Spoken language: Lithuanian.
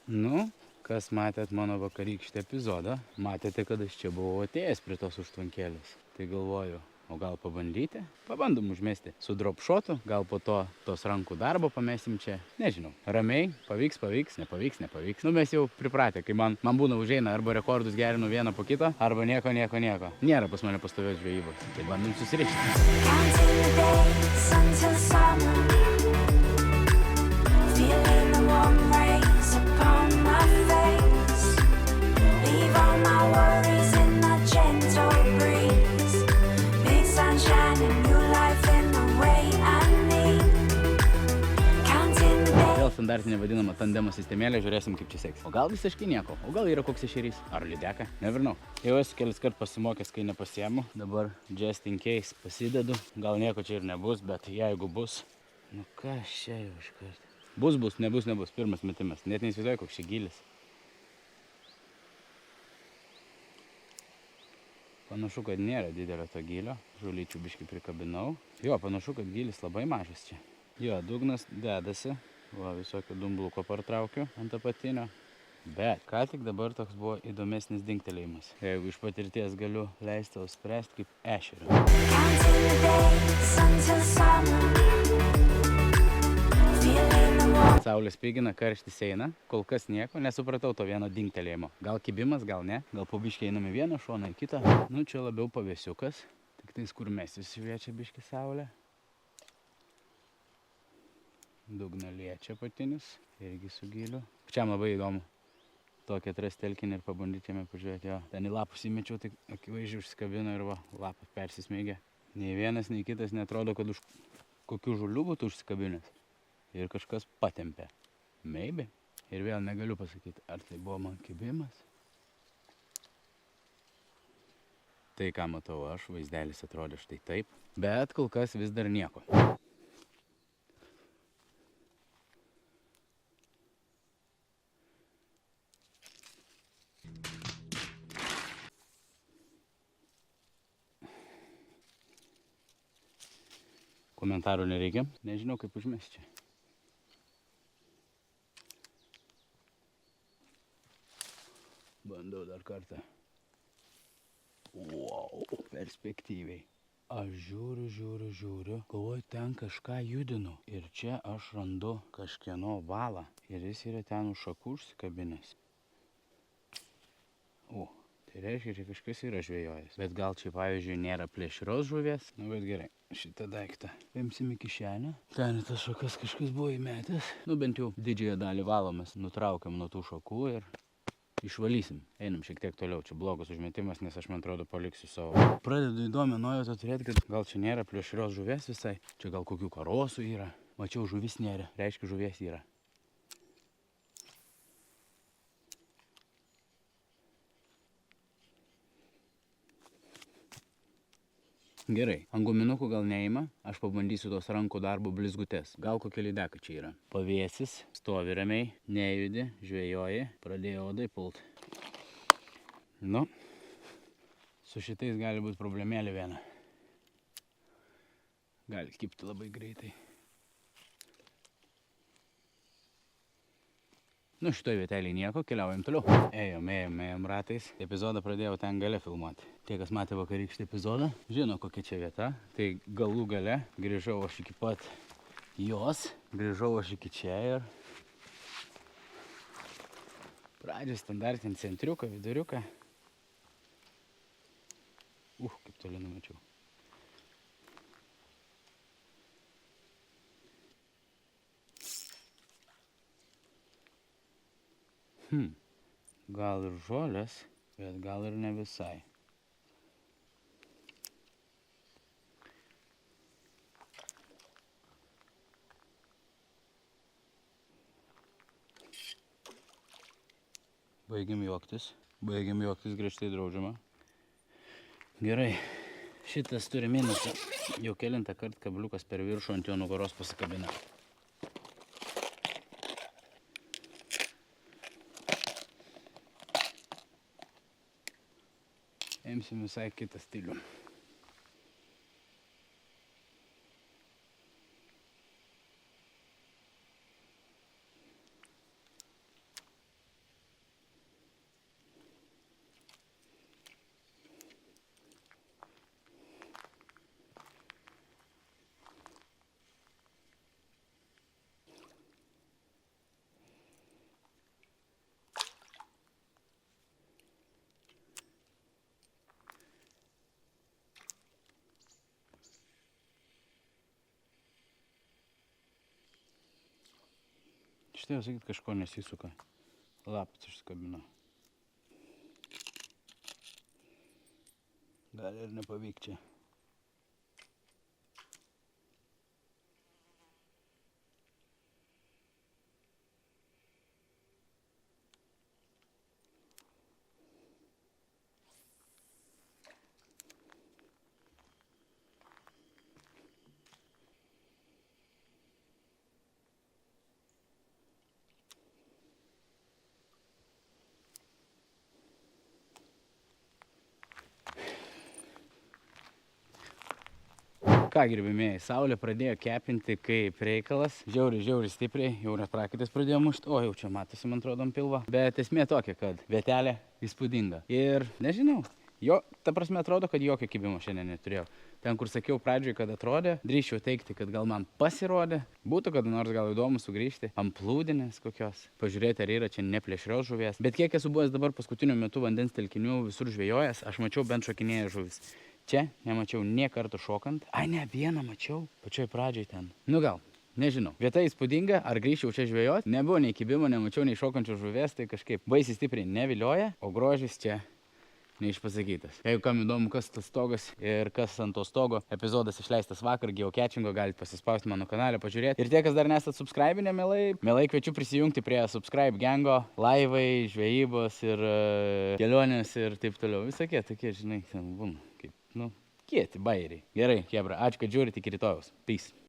Nu, kas matėt mano vakarykštį epizodą, matėte, kad aš čia buvau atėjęs prie tos užtvankėlės. Tai galvoju, o gal pabandyti? Pabandom užmesti su dropshotu, gal po to tos rankų darbo pamesim čia. Nežinau, ramiai, pavyks, nepavyks. Nu, mes jau pripratę, kai man būna užeina arba rekordus gerinu vieną po kito, arba nieko. Nėra pas mane pastovios žvejybos. Tai bandom standartinė vadinama tandemo sistemėlė, žiūrėsim kaip čia seks. O gal visiškai nieko, o gal yra koks ešerys, ar lydeka, never know. Jau esu kelis kart pasimokęs, kai nepasiemu, dabar just in case pasidedu, gal nieko čia ir nebus, bet jeigu bus, nu kas čia jau iškart. Bus, nebus, pirmas metimas, net neįsivaizduoju, koks čia gilis. Panašu, kad nėra didelio to gilio, žulyčių biškį prikabinau. Jo, panašu, kad gilis labai mažas čia. Jo, dugnas dedasi. Va, visokio dumbluko partraukiu ant apatinio. Bet ką tik dabar toks buvo įdomesnis dingtelėjimas. Jeigu iš patirties galiu leisti tau spręsti kaip ešeriu. Saulė spigina, karštis eina. Kol kas nieko, nesupratau to vieno dingtelėjimo. Gal kibimas, gal ne. Gal po biškį einame vieną šoną į kitą. Nu, čia labiau pavėsiukas. Tik tais, kur mes visi šviečia biškį saulė. Dugną liečia patinis, irgi su giliu. Pačiam labai įdomu tokį atrast telkinį ir pabandyti jame pažiūrėti. Jo. Ten į lapus įmečiau, tai akivaizdžiai užsikabino ir va, lapas persismeigė. Nei vienas, nei kitas netrodo, kad už kokių žulių būtų užsikabinęs. Ir kažkas patempė. Maybe. Ir vėl negaliu pasakyti, ar tai buvo man kibimas. Tai ką matau aš, vaizdelis atrodė štai taip. Bet kol kas vis dar nieko. Komentarų nereikia. Nežinau, kaip užmesti čia. Bandau dar kartą. Wow, perspektyviai. Aš žiūriu. Galvoju, ten kažką judinu. Ir čia aš randu kažkieno valą. Ir jis yra ten už šakų užsikabinęs. Tai reiškia, čia kažkas yra žvejojęs. Bet gal čia, pavyzdžiui, nėra plėšrios žuvies. Nu, bet gerai. Šitą daiktą paimsim į kišenę. Ten į tas šakas kažkas buvo įmetęs. Nu, bent jau didžiąją dalį valomės. Nutraukiam nuo tų šakų ir išvalysim. Einam šiek tiek toliau. Čia blogas užmetimas, nes aš, man atrodo, paliksiu savo. Pradedu įdomią nuojautą turėti, kad gal čia nėra plėšrios žuvies visai. Čia gal kokių karosų yra. Mačiau, žuvis nėra. Reiškia, žuvies yra. Gerai, ant guminukų gal neima, aš pabandysiu tos rankų darbo blizgutės. Gal kokia lydeka čia yra. Pavėsis, stovi ramiai, nejudi, žvejoji, pradėjo odai pult. Nu, su šitais gali būti problemėlė viena. Gali kibti labai greitai. Nu, šitoj vietelėje nieko, keliaujam toliau. Ėjom ratais. Epizodą pradėjau ten gale filmuoti. Tie, kas matė vakarykštį epizodą, žino, kokia čia vieta. Tai galų gale grįžau aš iki pat jos. Grįžau aš iki čia ir pradžią standartinį centriuką, viduriuką. Kaip toli numečiau. Gal ir žolės, bet gal ir ne visai. Baigiam juoktis, griežtai draudžiama. Gerai, šitas turi minusą. Jau kelintą kartą kabliukas per viršų ant jo nugaros pasikabina. Imsim visai kitą stilių. Štai jau sakyt, kažko nesisuka. Lapas išskabino. Gali ir nepavyk čia. Ką, gerbimieji, saulė pradėjo kepinti kaip reikalas. Žiauriai stipriai, jau net prakaitas pradėjo mušti. O, jau čia matosi, man atrodo, ant pilvo. Bet esmė tokia, kad vietelė įspūdinga. Ir nežinau, ta prasme atrodo, kad jokio kibimo šiandien neturėjau. Ten, kur sakiau pradžioj, kad atrodė, drįsčiau teigti, kad gal man pasirodė. Būtų kada nors gal įdomu sugrįžti. Amplūdinės kokios. Pažiūrėti, ar yra čia neplėšrios žuvies. Bet kiek esu buvęs dabar paskutiniu metu vandens telkinių visur žvejojęs, aš mačiau bent šokinėję žuvis. Čia nemačiau nie kartų šokant. Ai, ne, vieną mačiau. Pačioj pradžioj ten. Nu gal, nežinau. Vieta įspūdinga, ar grįžčiau čia žvejoti. Nebuvo nei kibimo, nemačiau nei šokančių žuvies, tai kažkaip baisiai stipriai nevilioja, o grožis čia neišpasakytas. Jeigu kam įdomu, kas tas stogas ir kas ant to stogo, epizodas išleistas vakar, geocachingo, galite pasispausti mano kanalę, pažiūrėti. Ir tie, kas dar nesat subscribinę, mielai kviečiu prisijungti prie subscribe gango, laivai, žvejybos ir kelionės ir taip toliau. Visokie tokie, žinai, ten būna. Nu, kieti bairiai. Gerai, chebra, ačiū, kad žiūrite, iki rytojaus. Peace.